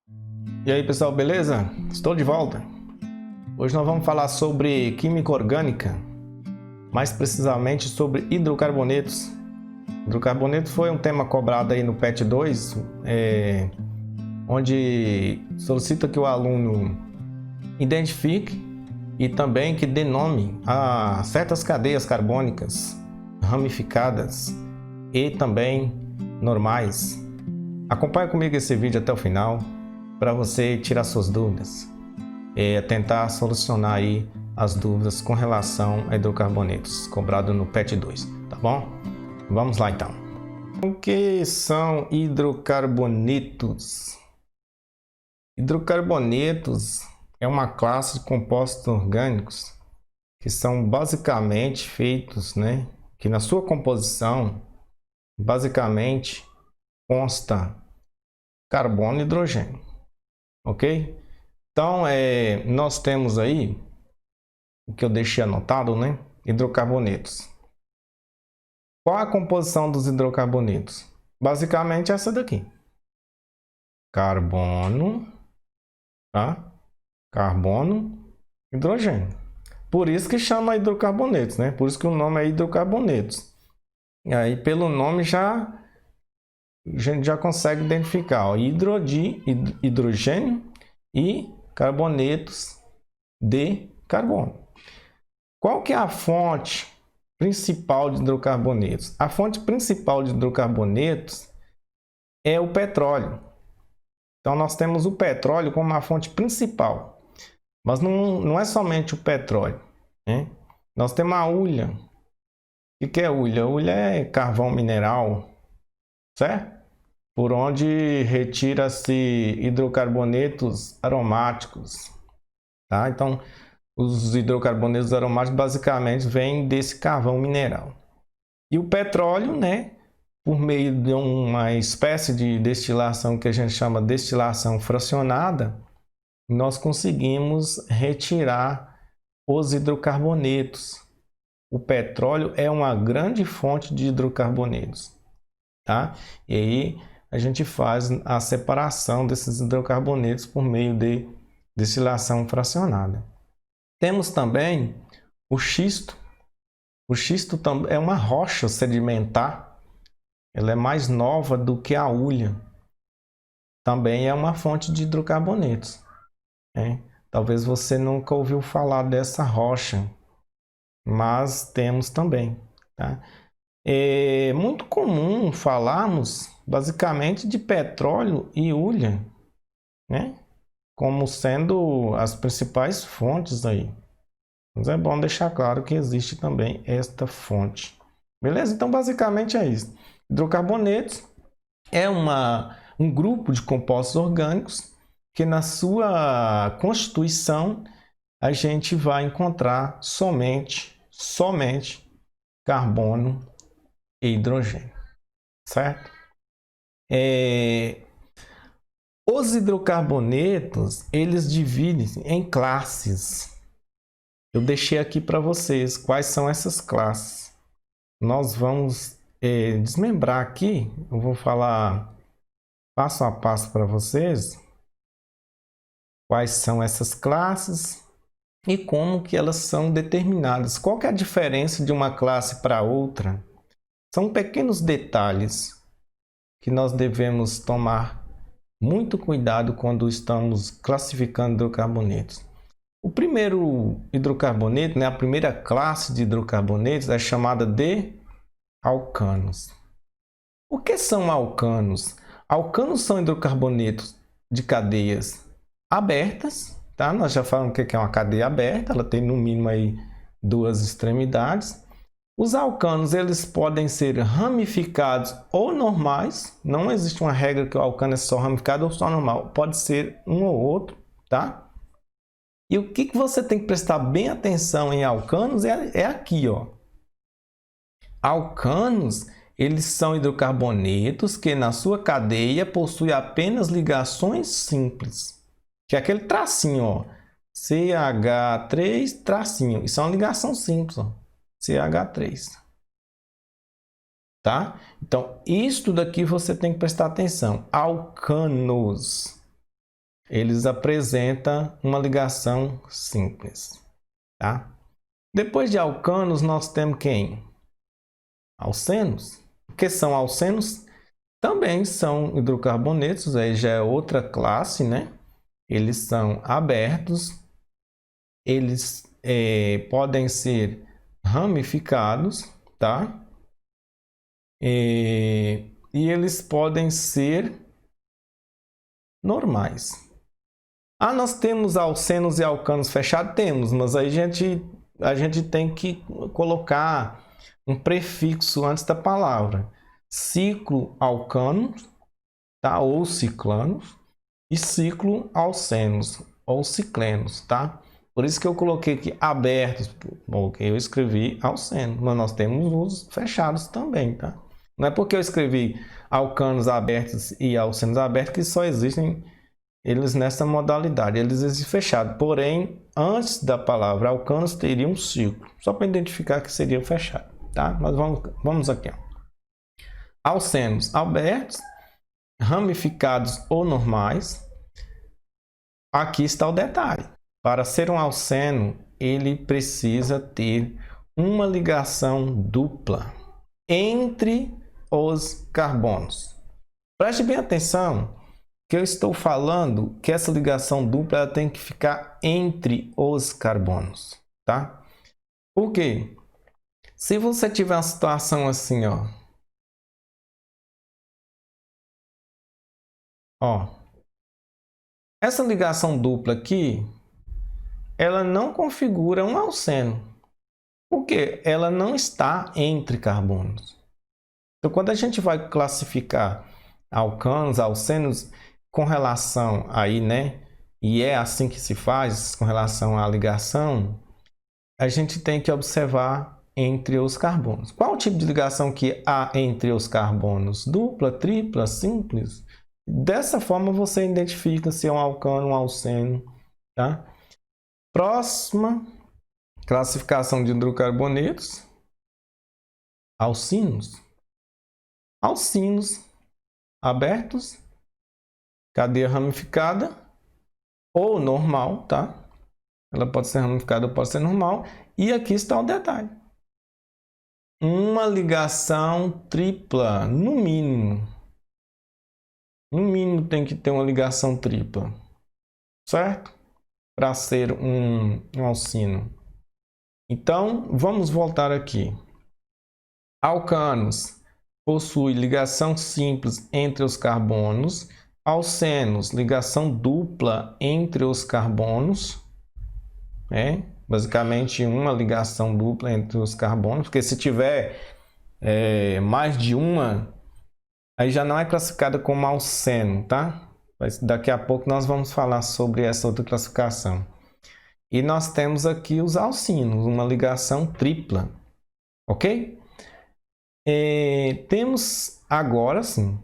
E aí pessoal, beleza? Estou de volta. Hoje nós vamos falar sobre química orgânica, mais precisamente sobre hidrocarbonetos. Hidrocarboneto foi um tema cobrado aí no PET 2, onde solicita que o aluno identifique e também que dê nome a certas cadeias carbônicas ramificadas e também normais. Acompanhe comigo esse vídeo até o final para você tirar suas dúvidas e tentar solucionar aí as dúvidas com relação a hidrocarbonetos cobrado no PET 2, tá bom? Vamos lá então. O que são hidrocarbonetos? Hidrocarbonetos é uma classe de compostos orgânicos que são basicamente feitos, que na sua composição basicamente consta carbono e hidrogênio, ok? Então nós temos aí o que eu deixei anotado, hidrocarbonetos. Qual a composição dos hidrocarbonetos? Basicamente essa daqui: carbono, tá? Carbono, hidrogênio. Por isso que chama hidrocarbonetos, né? Por isso que o nome é hidrocarbonetos. E aí pelo nome a gente já consegue identificar, ó, hidrogênio e carbonetos de carbono. Qual que é a fonte principal de hidrocarbonetos? A fonte principal de hidrocarbonetos é o petróleo. Então nós temos o petróleo como a fonte principal, mas não é somente o petróleo, né? Nós temos a hulha. O que é hulha? A hulha é carvão mineral, certo? Por onde retira-se hidrocarbonetos aromáticos, tá? Então os hidrocarbonetos aromáticos basicamente vêm desse carvão mineral. E o petróleo, por meio de uma espécie de destilação que a gente chama de destilação fracionada, nós conseguimos retirar os hidrocarbonetos. O petróleo é uma grande fonte de hidrocarbonetos, tá? E aí a gente faz a separação desses hidrocarbonetos por meio de destilação fracionada. Temos também o xisto. O xisto é uma rocha sedimentar. Ela é mais nova do que a hulha. Também é uma fonte de hidrocarbonetos, né? Talvez você nunca ouviu falar dessa rocha, mas temos também, tá? É muito comum falarmos basicamente de petróleo e hulha, né? Como sendo as principais fontes aí. Mas é bom deixar claro que existe também esta fonte. Beleza? Então basicamente é isso. Hidrocarbonetos é um grupo de compostos orgânicos que na sua constituição a gente vai encontrar somente carbono e hidrogênio, certo? Os hidrocarbonetos, eles dividem-se em classes. Eu deixei aqui para vocês quais são essas classes. Nós vamos desmembrar aqui, eu vou falar passo a passo para vocês quais são essas classes e como que elas são determinadas. Qual que é a diferença de uma classe para outra? São pequenos detalhes que nós devemos tomar muito cuidado quando estamos classificando hidrocarbonetos. O primeiro hidrocarboneto, a primeira classe de hidrocarbonetos é chamada de alcanos. O que são alcanos? Alcanos são hidrocarbonetos de cadeias abertas, tá? Nós já falamos o que é uma cadeia aberta, ela tem no mínimo aí duas extremidades. Os alcanos, eles podem ser ramificados ou normais, não existe uma regra que o alcano é só ramificado ou só normal, pode ser um ou outro, tá? E o que você tem que prestar bem atenção em alcanos é aqui, ó. Alcanos, eles são hidrocarbonetos que na sua cadeia possuem apenas ligações simples. Que é aquele tracinho, ó. CH3 tracinho. Isso é uma ligação simples, ó. CH3. Tá? Então, isso daqui você tem que prestar atenção. Alcanos. eles apresentam uma ligação simples, tá? Depois de alcanos, nós temos quem? Alcenos. O que são alcenos? Também são hidrocarbonetos, aí já é outra classe, né? Eles são abertos, eles podem ser ramificados, tá? E eles podem ser normais. Ah, nós temos alcenos e alcanos fechados? Temos, mas aí a gente tem que colocar um prefixo antes da palavra. Ciclo alcanos, tá? Ou ciclanos, e ciclo alcenos, ou ciclenos, tá? Por isso que eu coloquei aqui abertos, porque eu escrevi alceno, mas nós temos os fechados também, tá? Não é porque eu escrevi alcanos abertos e alcenos abertos que só existem eles nessa modalidade, eles existem fechados. Porém, antes da palavra alcanos teria um ciclo, só para identificar que seria fechado, tá? Mas vamos aqui, ó. Alcenos abertos, ramificados ou normais. Aqui está o detalhe. Para ser um alceno, ele precisa ter uma ligação dupla entre os carbonos. Preste bem atenção que eu estou falando que essa ligação dupla ela tem que ficar entre os carbonos, tá? Por quê? Se você tiver uma situação assim, ó, essa ligação dupla aqui, ela não configura um alceno. Por quê? Ela não está entre carbonos. Então, quando a gente vai classificar alcanos, alcenos, com relação aí, né? E é assim que se faz com relação à ligação, a gente tem que observar entre os carbonos. Qual o tipo de ligação que há entre os carbonos? Dupla, tripla, simples? Dessa forma você identifica se é um alcano, um alceno, tá? Próxima classificação de hidrocarbonetos, alcinos. Alcinos abertos, cadeia ramificada ou normal, tá? Ela pode ser ramificada ou pode ser normal. E aqui está o detalhe. Uma ligação tripla, no mínimo. No mínimo tem que ter uma ligação tripla, certo? Para ser um alcino. Então, vamos voltar aqui. Alcanos possui ligação simples entre os carbonos. Alcenos, ligação dupla entre os carbonos. Basicamente uma ligação dupla entre os carbonos, porque se tiver mais de uma, aí já não é classificada como alceno, tá? Mas daqui a pouco nós vamos falar sobre essa outra classificação. E nós temos aqui os alcinos, uma ligação tripla, ok? Temos agora sim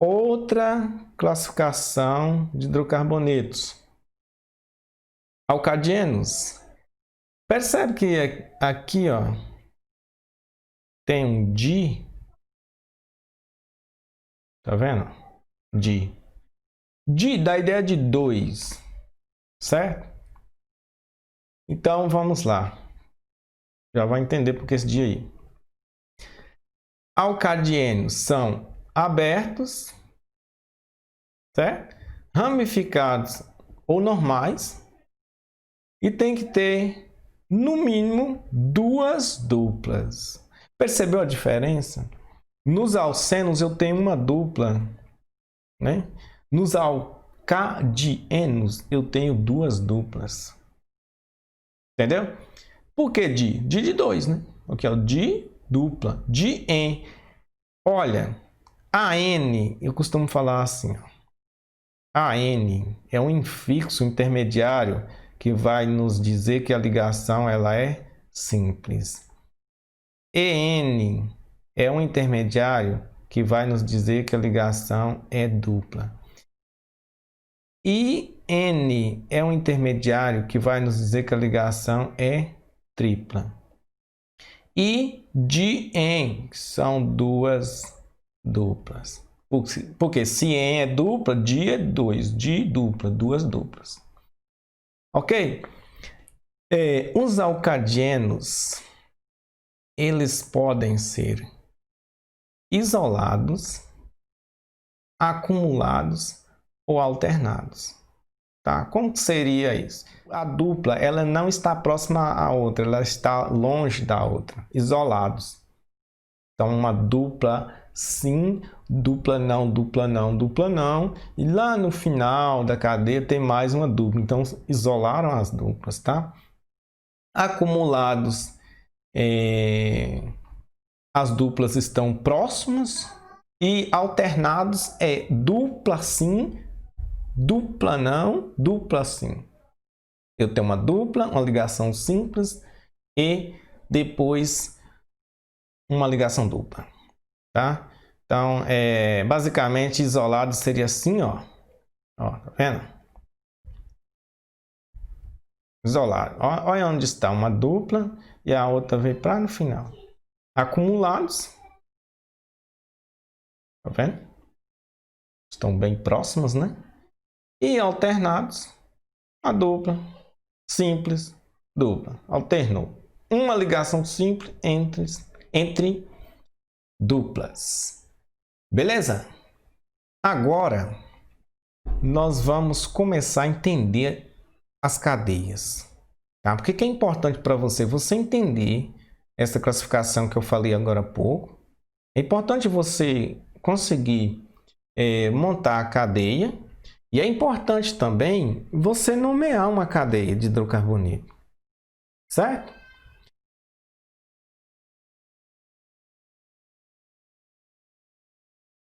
outra classificação de hidrocarbonetos. Alcadianos. Percebe que aqui, ó, tem um di. Tá vendo? Di. Di dá a ideia de 2, certo? Então, vamos lá. Já vai entender porque esse di aí. Alcadienos são abertos, certo? Ramificados ou normais. E tem que ter, no mínimo, duas duplas. Percebeu a diferença? Nos alcenos eu tenho uma dupla, né? Nos alcadienos eu tenho duas duplas. Entendeu? Por que di? Di de 2, né? Aqui é o di dupla, di-en. Olha, AN, eu costumo falar assim, ó. AN é um infixo intermediário que vai nos dizer que a ligação ela é simples. EN é um intermediário que vai nos dizer que a ligação é dupla. IN é um intermediário que vai nos dizer que a ligação é tripla. E DIN são duas duplas. Porque se em é dupla, di é 2. Di dupla, duas duplas. Ok? Os alcadienos, eles podem ser isolados, acumulados ou alternados. Tá? Como seria isso? A dupla, ela não está próxima à outra, ela está longe da outra, isolados. Então, uma dupla sim, dupla não, dupla não, dupla não. E lá no final da cadeia tem mais uma dupla. Então, isolaram as duplas, tá? Acumulados, as duplas estão próximas. E alternados é dupla sim, dupla não, dupla sim. Eu tenho uma dupla, uma ligação simples e depois uma ligação dupla, tá? Então, basicamente, isolado seria assim, ó. Ó, tá vendo? Isolado. Ó, olha onde está uma dupla e a outra veio para no final. Acumulados. Tá vendo? Estão bem próximos, né? E alternados. A dupla. Simples. Dupla. Alternou. Uma ligação simples entre duplas. Beleza? Agora, nós vamos começar a entender as cadeias. Tá? Por que é importante para você? Você entender essa classificação que eu falei agora há pouco. É importante você conseguir montar a cadeia. E é importante também você nomear uma cadeia de hidrocarboneto. Certo?